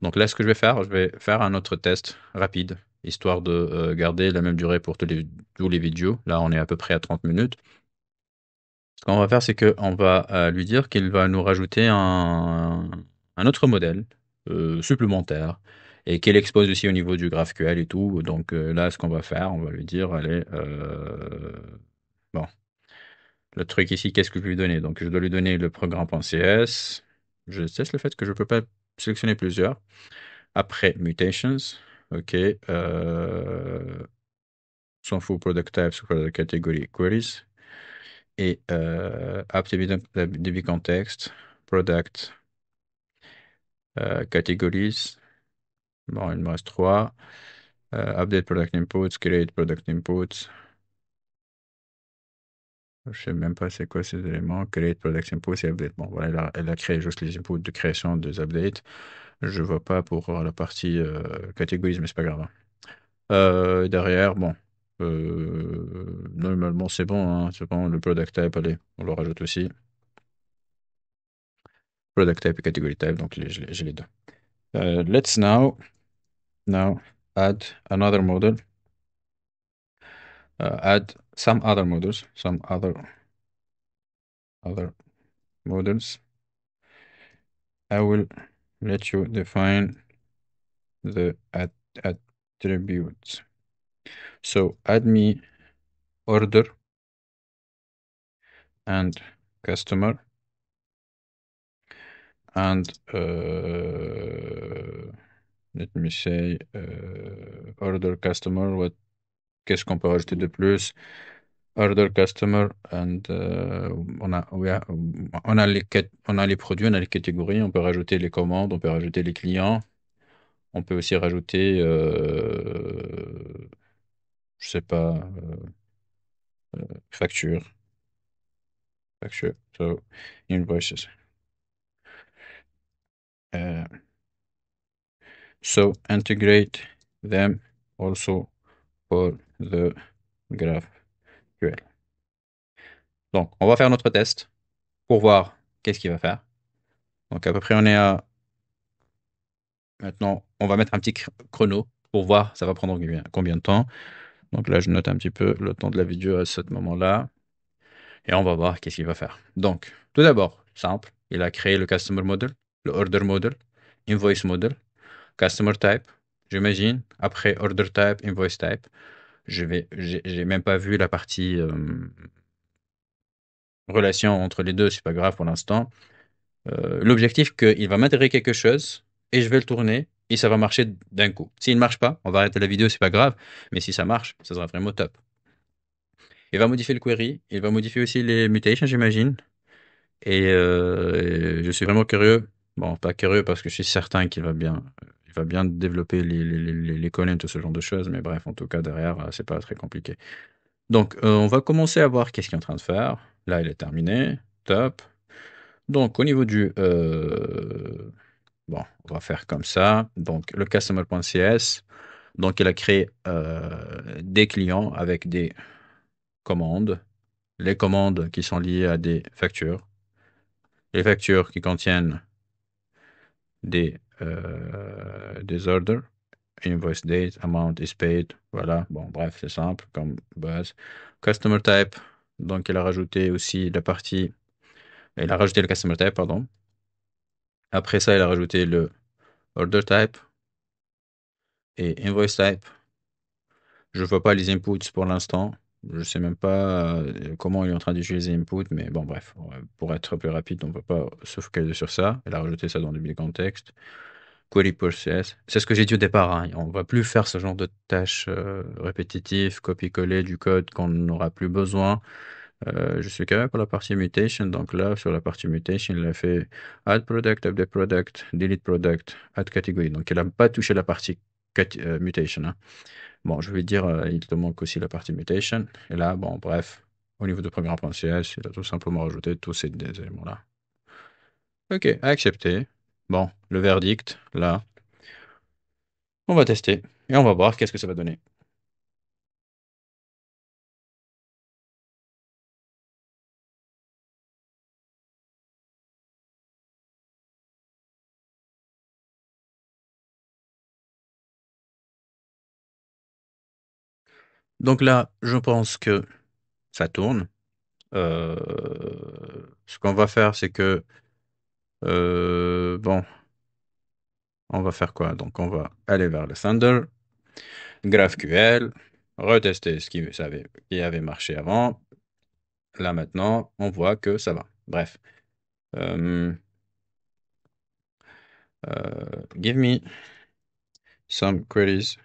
Donc là, ce que je vais faire un autre test rapide, histoire de garder la même durée pour tous les vidéos. Là, on est à peu près à 30 minutes. Ce qu'on va faire, c'est qu'on va lui dire qu'il va nous rajouter un autre modèle supplémentaire et qu'il expose aussi au niveau du GraphQL et tout. Donc là, ce qu'on va faire, on va lui dire, allez, bon, le truc ici, qu'est-ce que je vais lui donner? Donc je dois lui donner le programme.cs. Je teste le fait que je ne peux pas sélectionner plusieurs. Après, mutations, ok, s'en fout, product types, product category, queries. Et app DB context, product, categories. Bon, il me reste trois. Update product inputs, create product inputs. Je sais même pas c'est quoi ces éléments. Create product inputs et update. Bon, voilà, elle a créé juste les inputs de création des updates. Je vois pas pour la partie categories, mais c'est pas grave, hein. Derrière, bon. Normalement, c'est bon, hein, c'est bon. Le product type, allez, on le rajoute aussi. Product type et category type, donc j'ai les deux. Let's now add another model. Add some other models, some other models. I will let you define the attributes. So add me order and customer and let me say order customer. Qu'est-ce qu'on peut rajouter de plus? Order customer and on a les produits, on a les catégories, on peut rajouter les commandes, on peut rajouter les clients, on peut aussi rajouter, je sais pas, facture, so invoices. Uh, so integrate them also for the GraphQL. Donc, on va faire notre test pour voir qu'est-ce qu'il va faire. Donc, à peu près, on est à maintenant, on va mettre un petit chrono pour voir ça va prendre combien de temps. Donc là, je note un petit peu le temps de la vidéo à ce moment-là. Et on va voir qu'est-ce qu'il va faire. Donc, tout d'abord, simple, il a créé le Customer Model, le Order Model, Invoice Model, Customer Type, j'imagine. Après Order Type, Invoice Type. J'ai même pas vu la partie relation entre les deux, c'est pas grave pour l'instant. L'objectif, qu'il va m'intégrer quelque chose et je vais le tourner et ça va marcher d'un coup. S'il ne marche pas, on va arrêter la vidéo, c'est pas grave. Mais si ça marche, ça sera vraiment top. Il va modifier le query, il va modifier aussi les mutations, j'imagine. Et je suis vraiment curieux. Bon, pas curieux parce que je suis certain il va bien développer les colonnes, tout ce genre de choses. Mais bref, en tout cas, derrière, c'est pas très compliqué. Donc, on va commencer à voir qu'est-ce qu'il est en train de faire. Là, il est terminé. Top. Donc, au niveau bon, on va faire comme ça. Donc, le customer.cs. Donc, il a créé des clients avec des commandes. Les commandes qui sont liées à des factures. Les factures qui contiennent des orders. Invoice date, amount is paid. Voilà. Bon, bref, c'est simple comme base. Customer type. Donc, il a rajouté aussi la partie. Il a rajouté le customer type, pardon. Après ça, il a rajouté le order type et invoice type. Je ne vois pas les inputs pour l'instant. Je ne sais même pas comment il est en train d'utiliser les inputs, mais bon, bref, pour être plus rapide, on ne peut pas se focaliser sur ça. Il a rajouté ça dans le build context. Query process. C'est ce que j'ai dit au départ, hein. On ne va plus faire ce genre de tâches répétitives, copier-coller du code qu'on n'aura plus besoin. Je suis carré pour la partie mutation. Donc là, sur la partie mutation, il a fait add product, update product, delete product, add category. Donc il n'a pas touché la partie mutation, hein. Bon, je vais dire, il te manque aussi la partie mutation. Et là, bon, bref, au niveau de programme.cs, il a tout simplement rajouté tous ces des éléments-là. Ok, accepté. Bon, le verdict, là, on va tester et on va voir qu'est-ce que ça va donner. Donc là, je pense que ça tourne. Euh, Ce qu'on va faire, c'est que, bon, on va faire quoi? Donc, on va aller vers le Thunder, GraphQL, retester qui avait marché avant. Là, maintenant, on voit que ça va. Bref. Euh, Give me some queries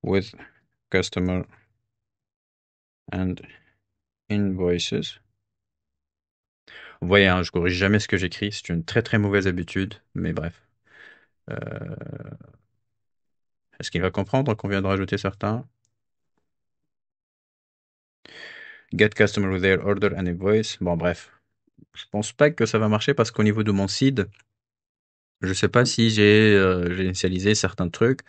with customer and invoices. Vous voyez, hein, je corrige jamais ce que j'écris. C'est une très très mauvaise habitude, mais bref. Euh, Est-ce qu'il va comprendre qu'on vient de rajouter certains? Get customer with their order and invoice. Bon, bref. Je pense pas que ça va marcher parce qu'au niveau de mon seed, je sais pas si j'ai initialisé certains trucs.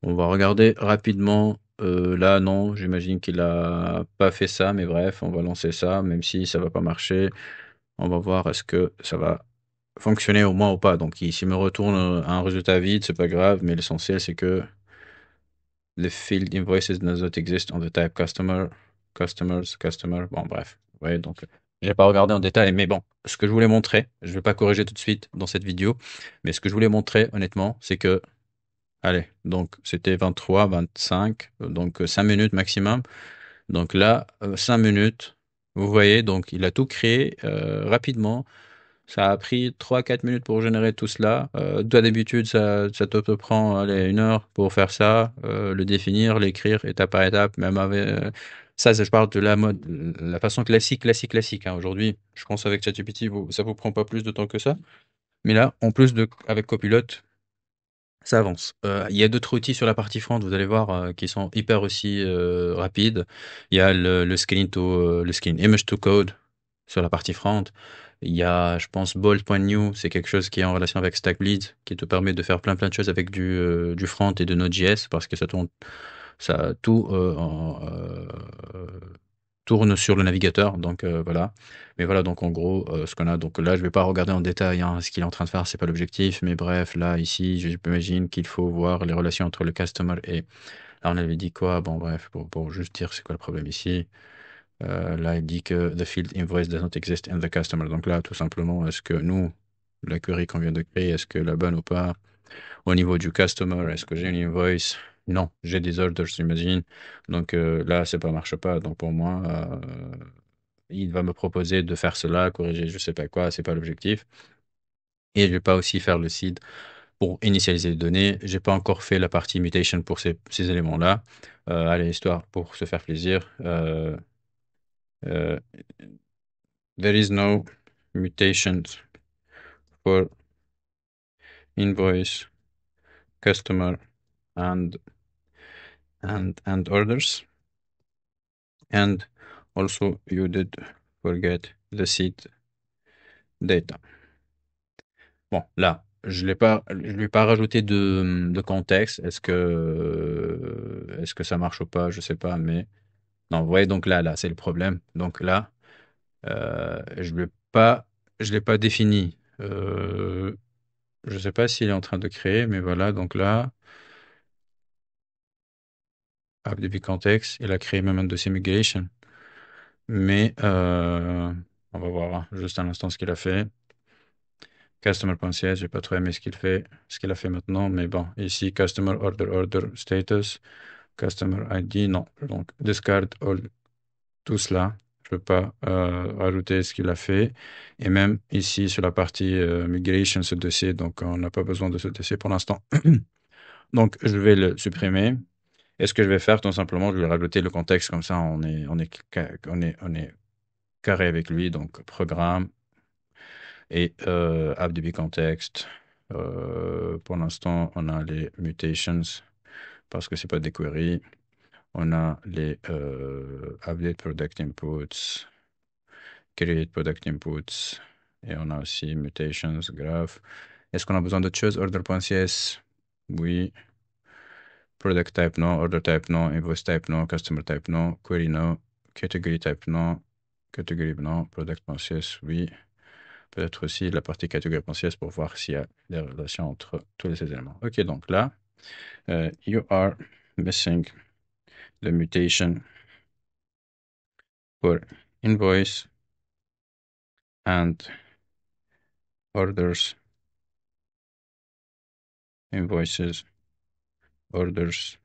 On va regarder rapidement. Là, non, j'imagine qu'il a pas fait ça, mais bref, on va lancer ça, même si ça va pas marcher. On va voir est-ce que ça va fonctionner au moins ou pas. Donc, s'il me retourne un résultat vide, c'est pas grave, mais l'essentiel, c'est que the field invoices does not exist on the type customer. Bon, bref. Ouais, donc, j'ai pas regardé en détail, mais bon, ce que je voulais montrer, je vais pas corriger tout de suite dans cette vidéo, mais ce que je voulais montrer, honnêtement, c'est que, allez, donc, c'était 23, 25, donc 5 minutes maximum. Donc là, 5 minutes, vous voyez, donc il a tout créé rapidement. Ça a pris 3 4 minutes pour générer tout cela. Toi, d'habitude, ça te prend allez, 1 heure pour faire ça, le définir, l'écrire étape par étape, même avec... ça, je parle de la mode, la façon classique, hein. Aujourd'hui, je pense avec ChatGPT, ça vous prend pas plus de temps que ça. Mais là, en plus de, avec Copilot, ça avance. Il y a d'autres outils sur la partie front, vous allez voir, qui sont hyper aussi rapides. Il y a le scan image to code sur la partie front. Il y a, je pense, Bolt.new, c'est quelque chose qui est en relation avec StackBleed, qui te permet de faire plein de choses avec du front et de Node.js, parce que ça tourne, ça tout tourne sur le navigateur. Donc voilà. Mais voilà, donc en gros, ce qu'on a. Donc là, je vais pas regarder en détail hein, ce qu'il est en train de faire, c'est pas l'objectif. Mais bref, là, ici, j'imagine qu'il faut voir les relations entre le customer et. Là, on avait dit quoi? Bon, bref, pour juste dire c'est quoi le problème ici. Là, il dit que the field invoice does not exist in the customer. Donc là, tout simplement, est-ce que nous, la query qu'on vient de créer, est-ce que la bonne ou pas? Au niveau du customer, est-ce que j'ai une invoice? Non, j'ai des orders, j'imagine. Donc là, ça ne marche pas. Donc pour moi, il va me proposer de faire cela, corriger je sais pas quoi, c'est pas l'objectif. Et je vais pas aussi faire le seed pour initialiser les données. J'ai pas encore fait la partie mutation pour ces éléments-là. Allez, histoire pour se faire plaisir. Euh, there is no mutations for invoice, customer, and and orders. And also you did forget the seed data. Bon, là, je lui ai pas rajouté de contexte. Est-ce que ça marche ou pas? Je sais pas, mais non, vous voyez, donc là, c'est le problème. Donc là, je l'ai pas défini. Je sais pas s'il est en train de créer, mais voilà, donc là, depuis contexte, il a créé même un dossier migration. Mais on va voir hein, juste un instant ce qu'il a fait. Customer.cs, j'ai pas trop aimé ce qu'il a fait maintenant, mais bon, ici, Customer Order Status, Customer ID, non. Donc, discard all, tout cela. Je peux pas rajouter ce qu'il a fait. Et même ici, sur la partie migration, ce dossier, donc on n'a pas besoin de ce dossier pour l'instant. Donc, je vais le supprimer. Et ce que je vais faire, tout simplement, je vais rajouter le contexte, comme ça, on est carré avec lui. Donc, programme et AppDB context. Pour l'instant, on a les mutations parce que c'est pas des queries. On a les update product inputs, create product inputs, et on a aussi mutations, graph. Est-ce qu'on a besoin d'autre chose? Order.cs, oui. Product type, non. Order type, non. Invoice type, non. Customer type, non. Query, non. Category type, non. Category, non. Product.cs, oui. Peut-être aussi la partie catégorie pensieuse pour voir s'il y a des relations entre tous ces éléments. Ok, donc là, you are missing the mutation for invoice and orders, invoices, orders,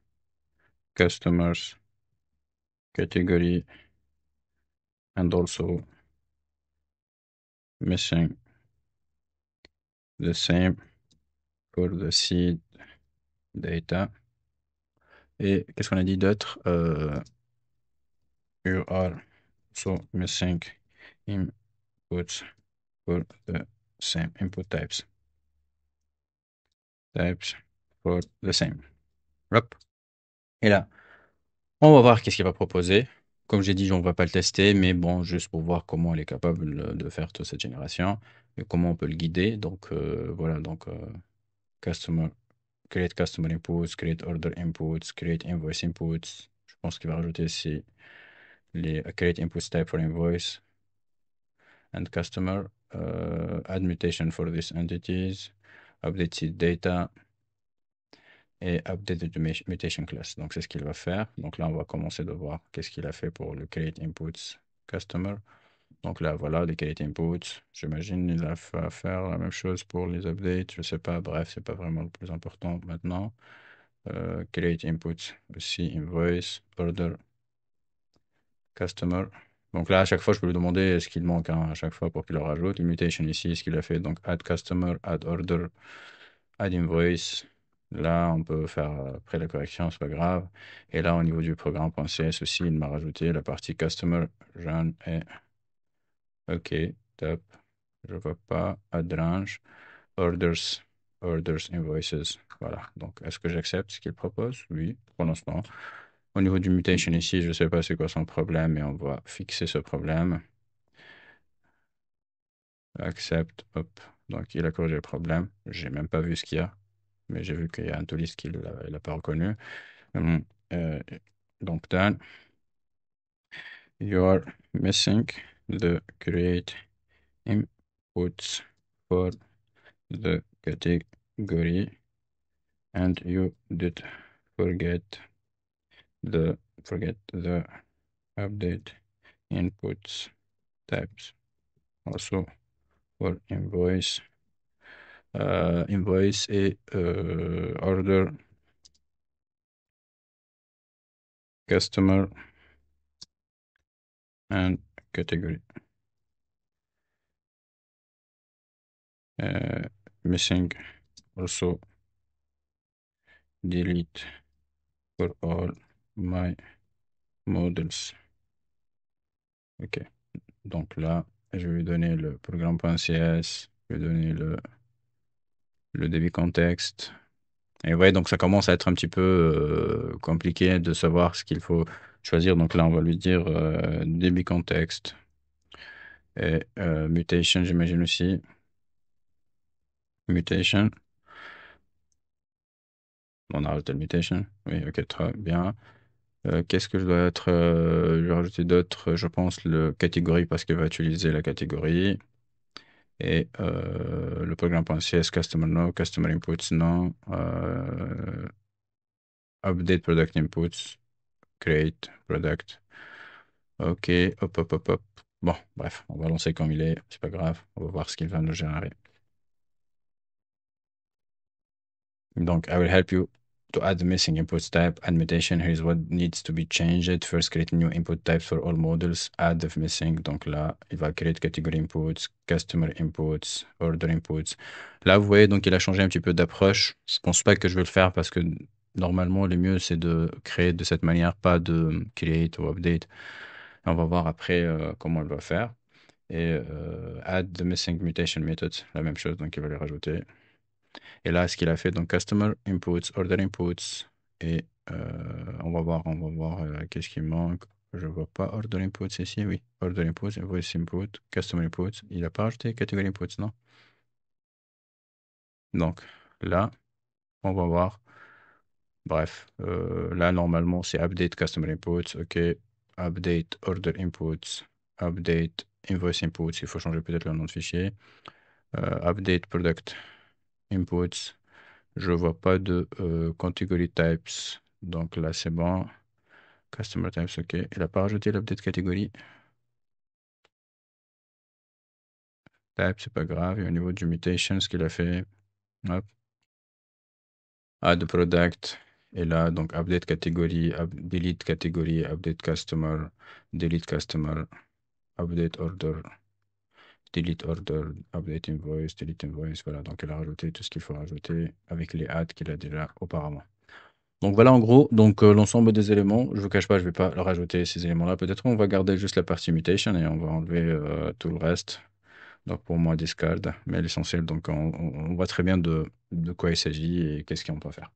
customers, category, and also missing the same for the seed data. Et qu'est-ce qu'on a dit d'autre? You are also missing inputs for the same input types. Types for the same. Hop. Et là, on va voir qu'est-ce qu'il va proposer. Comme j'ai dit, on ne va pas le tester, mais bon, juste pour voir comment il est capable de faire toute cette génération et comment on peut le guider. Donc, voilà, donc, customer, create customer inputs, create order inputs, create invoice inputs. Je pense qu'il va rajouter ici les create inputs type for invoice and customer, add mutation for these entities, update seed data et update the mutation class. Donc, c'est ce qu'il va faire. Donc là, on va commencer de voir qu'est-ce qu'il a fait pour le create inputs customer. Donc là, voilà, les create inputs. J'imagine il va faire la même chose pour les updates. Je sais pas. Bref, c'est pas vraiment le plus important maintenant. Create inputs aussi, invoice, order, customer. Donc là, à chaque fois, je peux lui demander est-ce qu'il manque un à chaque fois pour qu'il le rajoute. Mutation ici, ce qu'il a fait. Donc, add customer, add order, add invoice. Là, on peut faire après la correction, c'est pas grave. Et là, au niveau du programme.cs aussi, il m'a rajouté la partie customer, jeune et OK, top. Je vois pas. Add range, orders, orders, invoices. Voilà. Donc, est-ce que j'accepte ce qu'il propose? Oui, pour l'instant. Au niveau du mutation ici, je ne sais pas c'est quoi son problème, mais on va fixer ce problème. Accept, hop. Donc, il a corrigé le problème. J'ai même pas vu ce qu'il y a, mais j'ai vu qu'il y a un toolist qu'il n'a pas reconnu. Hum, euh, donc, done. You are missing the create inputs for the category and you did forget the update inputs types also for invoice invoice et order customer and category. Missing also delete for all my models. Ok, donc là je vais lui donner le programme.cs, je vais donner le débit contexte. Et ouais, donc ça commence à être un petit peu compliqué de savoir ce qu'il faut choisir. Donc là, on va lui dire débit contexte et mutation, j'imagine aussi. Mutation. On a rajouté le mutation. Oui, ok, très bien. Qu'est-ce que je dois être je vais rajouter d'autres, je pense, le catégorie parce qu'il va utiliser la catégorie. Et le programme.cs, customer no, customer inputs non, update product inputs, create product. Ok, hop, hop, hop, hop. Bon, bref, on va lancer comme il est, c'est pas grave, on va voir ce qu'il va nous générer. Donc, I will help you to add the missing inputs type and mutation. Here's what needs to be changed. First, create new input types for all models. Add the missing. Donc là, il va create category inputs, customer inputs, order inputs. Là, vous voyez, donc il a changé un petit peu d'approche. Je pense pas que je vais le faire parce que normalement, le mieux, c'est de créer de cette manière, pas de create ou update. On va voir après comment il va faire. Et add the missing mutation methods, la même chose, donc il va les rajouter. Et là, ce qu'il a fait, donc customer inputs, order inputs, et on va voir qu'est-ce qui manque. Je vois pas order inputs ici, oui. Order inputs, invoice input, customer inputs. Il a pas rajouté category inputs, non? Donc là, on va voir. Bref, là, normalement, c'est update customer inputs, ok. Update order inputs, update invoice inputs, il faut changer peut-être le nom de fichier. Update product inputs. Je vois pas de category types. Donc là, c'est bon. Customer types, ok. Il n'a pas rajouté l'update catégorie. Type, c'est pas grave. Et au niveau du mutation, ce qu'il a fait, hop, add product. Et là, donc update catégorie, delete catégorie, delete customer, update order, delete order, update invoice, delete invoice. Voilà, donc il a rajouté tout ce qu'il faut rajouter avec les adds qu'il a déjà auparavant. Donc voilà en gros donc l'ensemble des éléments. Je vous cache pas, je vais pas leur rajouter ces éléments-là. Peut-être on va garder juste la partie mutation et on va enlever tout le reste. Donc pour moi discard, mais l'essentiel donc on voit très bien de quoi il s'agit et qu'est-ce qu'on peut faire.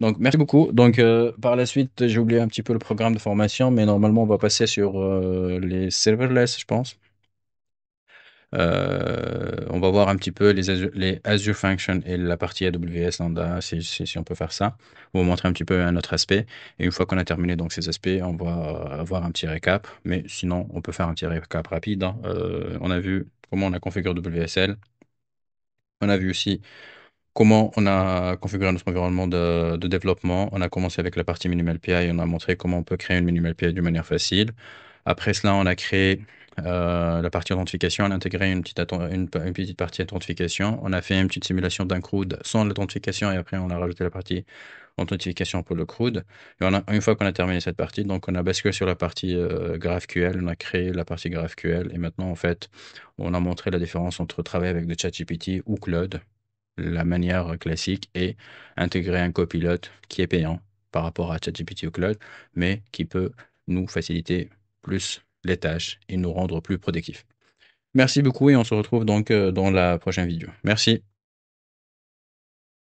Donc merci beaucoup. Donc par la suite j'ai oublié un petit peu le programme de formation, mais normalement on va passer sur les serverless, je pense. On va voir un petit peu les Azure Functions et la partie AWS Lambda, si on peut faire ça. On va vous montrer un petit peu un autre aspect. Et une fois qu'on a terminé donc ces aspects, on va avoir un petit récap. Mais sinon, on peut faire un petit récap rapide, hein. On a vu comment on a configuré WSL. On a vu aussi comment on a configuré notre environnement de développement. On a commencé avec la partie Minimal API. On a montré comment on peut créer une Minimal API d'une manière facile. Après cela, on a créé la partie authentification. On a intégré une petite partie authentification. On a fait une petite simulation d'un CRUD sans l'authentification et après, on a rajouté la partie authentification pour le CRUD. Et une fois qu'on a terminé cette partie, donc on a basculé sur la partie GraphQL. On a créé la partie GraphQL et maintenant, en fait, on a montré la différence entre travailler avec de ChatGPT ou Claude, la manière classique, et intégrer un copilote qui est payant par rapport à ChatGPT ou Claude, mais qui peut nous faciliter plus les tâches et nous rendre plus productifs. Merci beaucoup et on se retrouve donc dans la prochaine vidéo. Merci.